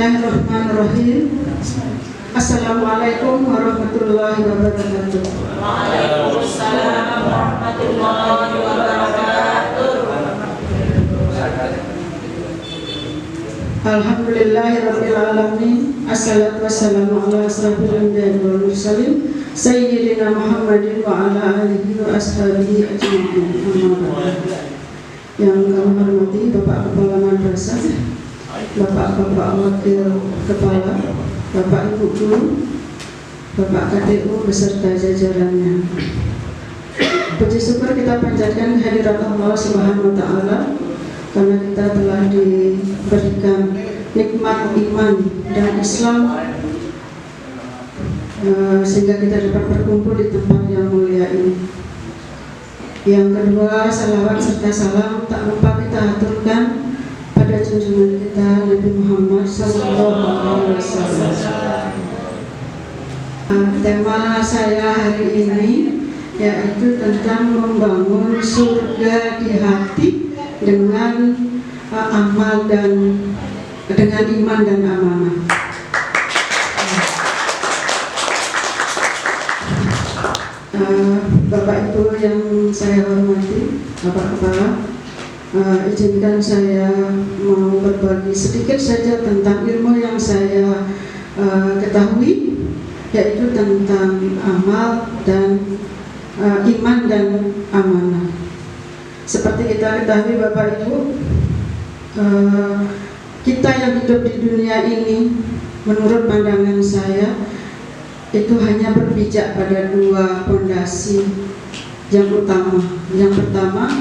Bismillahirrahmanirrahim. Assalamualaikum warahmatullahi wabarakatuh. Waalaikumsalam warahmatullahi wabarakatuh. Alhamdulillahirabbil alamin. Assalatu wassalamu ala asrofil anbiya'i wal mursalin sayyidina Muhammadin wa ala alihi wa ashabihi ajma'in. Yang kami hormati Bapak Kepala Madrasah, Bapak-bapak wakil kepala, Bapak Ibu guru, Bapak KTU beserta jajarannya. Puji syukur kita panjatkan kehadirat Allah Subhanahu wa taala karena kita telah diberikan nikmat iman dan Islam, sehingga kita dapat berkumpul di tempat yang mulia ini. Yang kedua, salawat serta salam tak lupa kita aturkan pada junjungan kita Nabi Muhammad SAW. Tema saya hari ini yaitu tentang membangun surga di hati dengan amal dan dengan iman dan amanah. Bapak Ibu yang saya hormati, Bapak Kepala, izinkan saya mau berbagi sedikit saja tentang ilmu yang saya ketahui, yaitu tentang amal dan iman dan amanah. Seperti kita ketahui Bapak Ibu, kita yang hidup di dunia ini, menurut pandangan saya, itu hanya berpijak pada dua fondasi yang utama. Yang pertama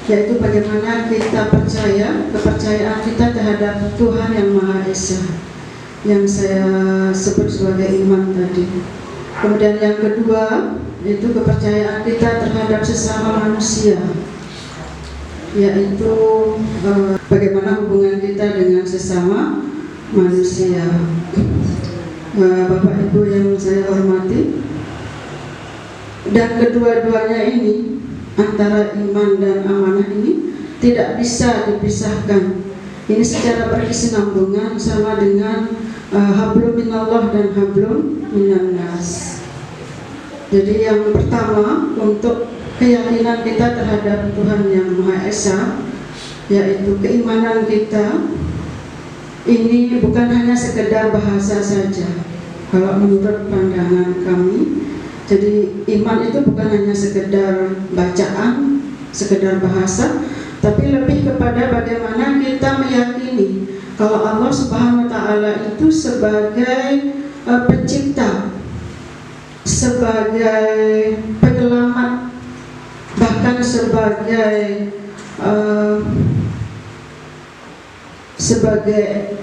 yaitu bagaimana kita percaya, kepercayaan kita terhadap Tuhan yang Maha Esa, yang saya sebut sebagai iman tadi. Kemudian yang kedua yaitu kepercayaan kita terhadap sesama manusia, yaitu bagaimana hubungan kita dengan sesama manusia. Bapak Ibu yang saya hormati, dan kedua-duanya ini, antara iman dan amanah ini tidak bisa dipisahkan. Ini secara berkesinambungan sama dengan hablum minallah dan hablum minannas. Jadi yang pertama, untuk keyakinan kita terhadap Tuhan yang Maha Esa, yaitu keimanan kita ini bukan hanya sekedar bahasa saja. Kalau menurut pandangan kami, jadi iman itu bukan hanya sekedar bacaan, sekedar bahasa, tapi lebih kepada bagaimana kita meyakini kalau Allah Subhanahu wa taala itu sebagai pencipta, sebagai penyelamat, bahkan sebagai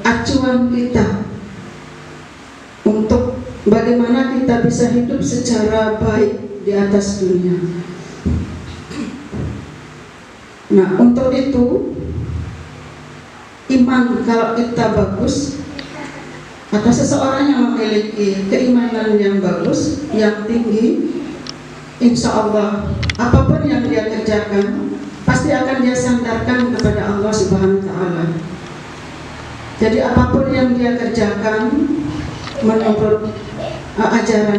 acuan kita untuk bagaimana kita bisa hidup secara baik di atas dunia. Nah, untuk itu iman kalau kita bagus, atau seseorang yang memiliki keimanan yang bagus, yang tinggi, insya Allah apapun yang dia kerjakan pasti akan dia sandarkan kepada Allah Subhanahu wa taala. Jadi apapun yang dia kerjakan menurut ajaran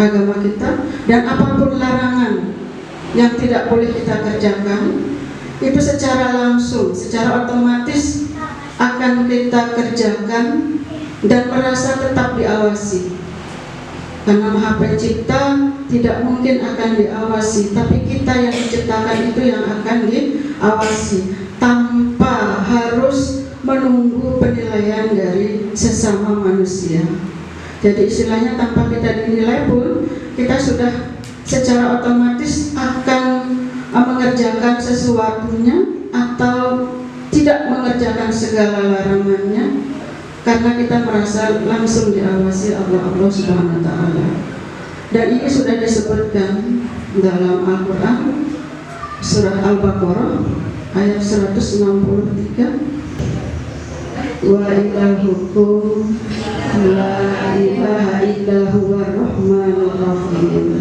agama kita, dan apapun larangan yang tidak boleh kita kerjakan, itu secara langsung, secara otomatis akan kita kerjakan dan merasa tetap diawasi. Karena Maha Pencipta tidak mungkin akan diawasi, tapi kita yang diciptakan itu yang akan diawasi tanpa harus menunggu penilaian dari sesama manusia. Jadi istilahnya tanpa kita dinilai pun kita sudah secara otomatis akan mengerjakan sesuatunya atau tidak mengerjakan segala larangannya, karena kita merasa langsung diawasi Allah Subhanahu wa taala. Dan ini sudah disebutkan dalam Al-Qur'an surah Al-Baqarah ayat 163. Wa ilahukum la ilaha illa huwa rahmanur rahim.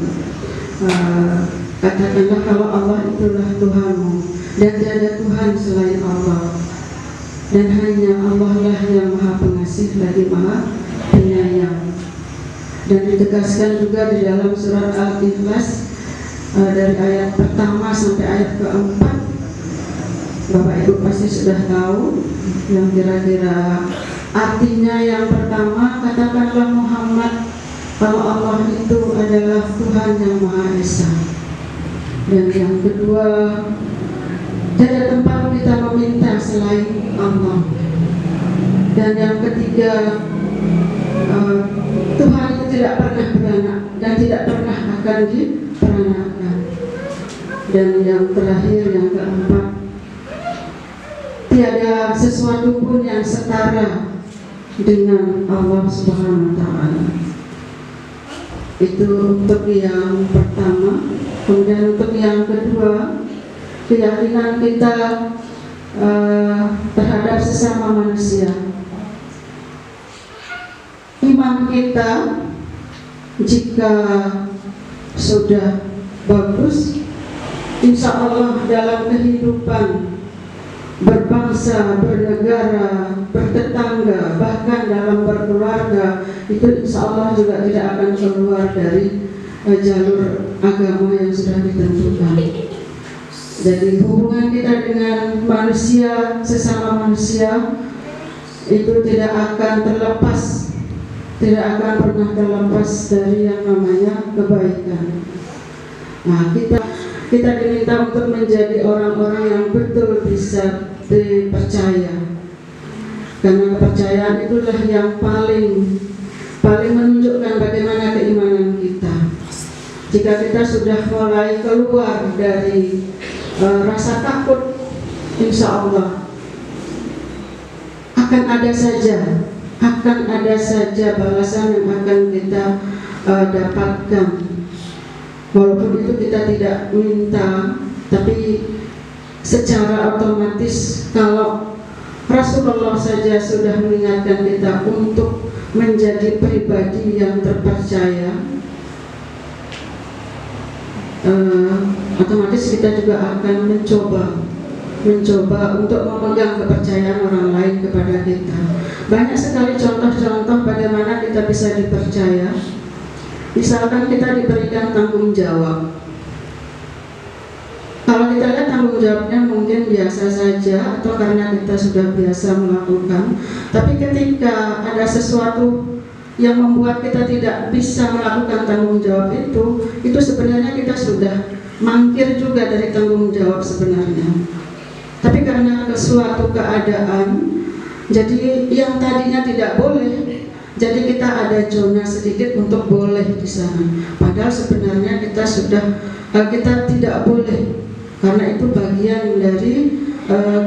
Katakanlah kalau Allah itulah Tuhanmu dan tiada Tuhan selain Allah. dan hanya Allah lah yang Maha Pengasih lagi Maha Penyayang. Dan ditegaskan juga di dalam surat Al-Ikhlas dari ayat pertama sampai ayat keempat. Bapak Ibu pasti sudah tahu yang kira-kira artinya. Yang pertama, katakanlah Muhammad kalau Allah itu adalah Tuhan yang Maha Esa. Dan yang kedua, tidak ada tempat kita meminta selain Allah. Dan yang ketiga, Tuhan itu tidak pernah beranak dan tidak pernah akan diperanakan. Dan yang terakhir, yang keempat, tiada sesuatu pun yang setara dengan Allah Subhanahu wa Ta'ala. Itu untuk yang pertama. Kemudian untuk yang kedua, keyakinan kita terhadap sesama manusia. Iman kita jika sudah bagus, insya Allah dalam kehidupan berbangsa, bernegara, bertetangga, bahkan dalam berkeluarga, itu insya Allah juga tidak akan keluar dari jalur agama yang sudah ditentukan. Jadi hubungan kita dengan manusia, sesama manusia, itu tidak akan terlepas, tidak akan pernah terlepas dari yang namanya kebaikan. Nah, kita diminta untuk menjadi orang-orang yang betul bisa dipercaya, karena kepercayaan itulah yang paling menunjukkan bagaimana keimanan kita. Jika kita sudah mulai keluar dari rasa takut, insya Allah akan ada saja balasan yang akan kita dapatkan. Walaupun itu kita tidak minta, tapi secara otomatis kalau Rasulullah saja sudah mengingatkan kita untuk menjadi pribadi yang terpercaya, otomatis kita juga akan mencoba untuk memegang kepercayaan orang lain kepada kita. Banyak sekali contoh-contoh bagaimana kita bisa dipercaya. Misalkan kita diberikan tanggung jawab. Kalau kita lihat tanggung jawabnya mungkin biasa saja atau karena kita sudah biasa melakukan. Tapi ketika ada sesuatu yang membuat kita tidak bisa melakukan tanggung jawab itu sebenarnya kita sudah mangkir juga dari tanggung jawab sebenarnya. Tapi karena suatu keadaan, jadi yang tadinya tidak boleh, jadi kita ada zona sedikit untuk boleh di sana. Padahal sebenarnya kita tidak boleh, karena itu bagian dari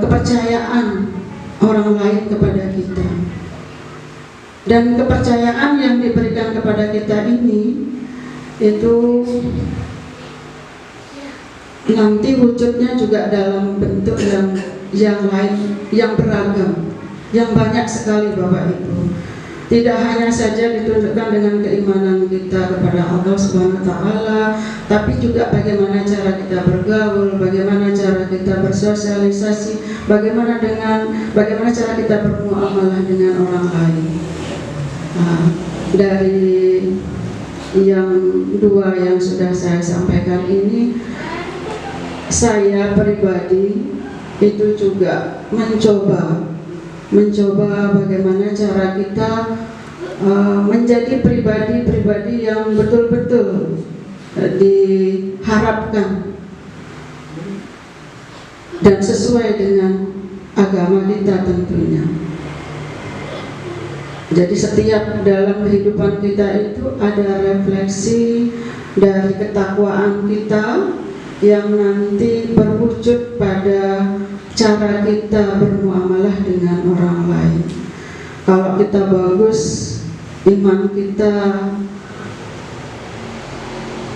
kepercayaan orang lain kepada kita. Dan kepercayaan yang diberikan kepada kita ini itu nanti wujudnya juga dalam bentuk yang lain, yang beragam, yang banyak sekali Bapak Ibu. Tidak hanya saja ditunjukkan dengan keimanan kita kepada Allah Subhanahu wa Ta'ala, tapi juga bagaimana cara kita bergaul, bagaimana cara kita bersosialisasi, bagaimana cara kita bermuamalah dengan orang lain. Nah, dari yang dua yang sudah saya sampaikan ini, saya pribadi itu juga mencoba bagaimana cara kita menjadi pribadi-pribadi yang betul-betul diharapkan dan sesuai dengan agama kita tentunya. Jadi setiap dalam kehidupan kita itu ada refleksi dari ketakwaan kita yang nanti berwujud pada cara kita bermuamalah dengan orang lain. Kalau kita bagus, iman kita,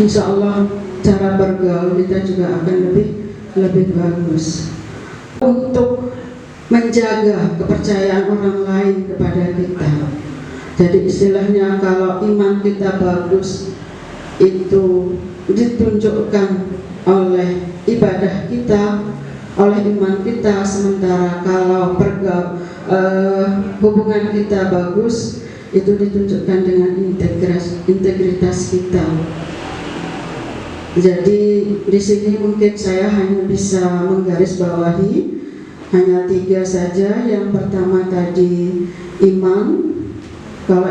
insya Allah cara bergaul kita juga akan lebih bagus. Untuk menjaga kepercayaan orang lain kepada kita. Jadi istilahnya kalau iman kita bagus itu ditunjukkan oleh ibadah kita, oleh iman kita, sementara kalau hubungan kita bagus, itu ditunjukkan dengan integritas kita. Jadi di sini mungkin saya hanya bisa menggarisbawahi hanya 3 saja. Yang pertama tadi iman. Kalau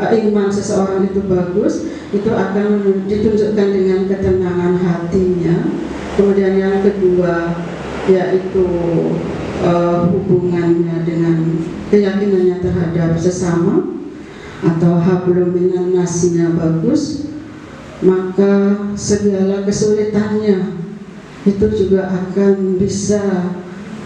iman seseorang itu bagus, itu akan ditunjukkan dengan ketenangan hatinya. Kemudian yang kedua yaitu hubungannya dengan keyakinannya terhadap sesama, atau hablum minan nasnya bagus, maka segala kesulitannya itu juga akan bisa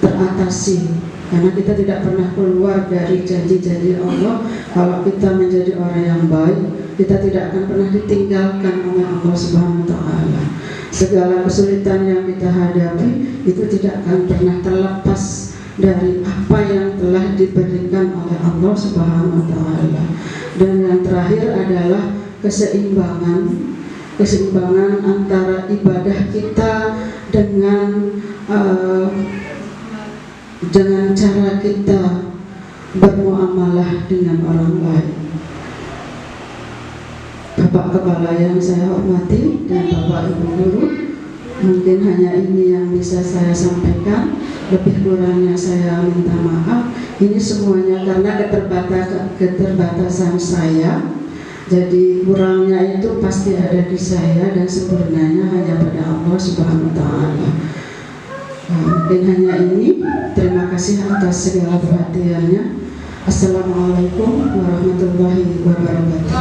teratasi. Karena kita tidak pernah keluar dari janji-janji Allah. Kalau kita menjadi orang yang baik, kita tidak akan pernah ditinggalkan oleh Allah Subhanahu wa Ta'ala. Segala kesulitan yang kita hadapi itu tidak akan pernah terlepas dari apa yang telah diberikan oleh Allah Subhanahu wa Ta'ala. Dan yang terakhir adalah keseimbangan antara ibadah kita dengan cara kita bermuamalah dengan orang lain. Bapak Kepala yang saya hormati dan Bapak Ibu Guru, mungkin hanya ini yang bisa saya sampaikan. Lebih kurangnya saya minta maaf. Ini semuanya karena keterbatasan saya. Jadi kurangnya itu pasti ada di saya dan sempurnanya hanya pada Allah Subhanahu wa Ta'ala. Mungkin hanya ini. Terima kasih atas segala perhatiannya. Assalamualaikum warahmatullahi wabarakatuh.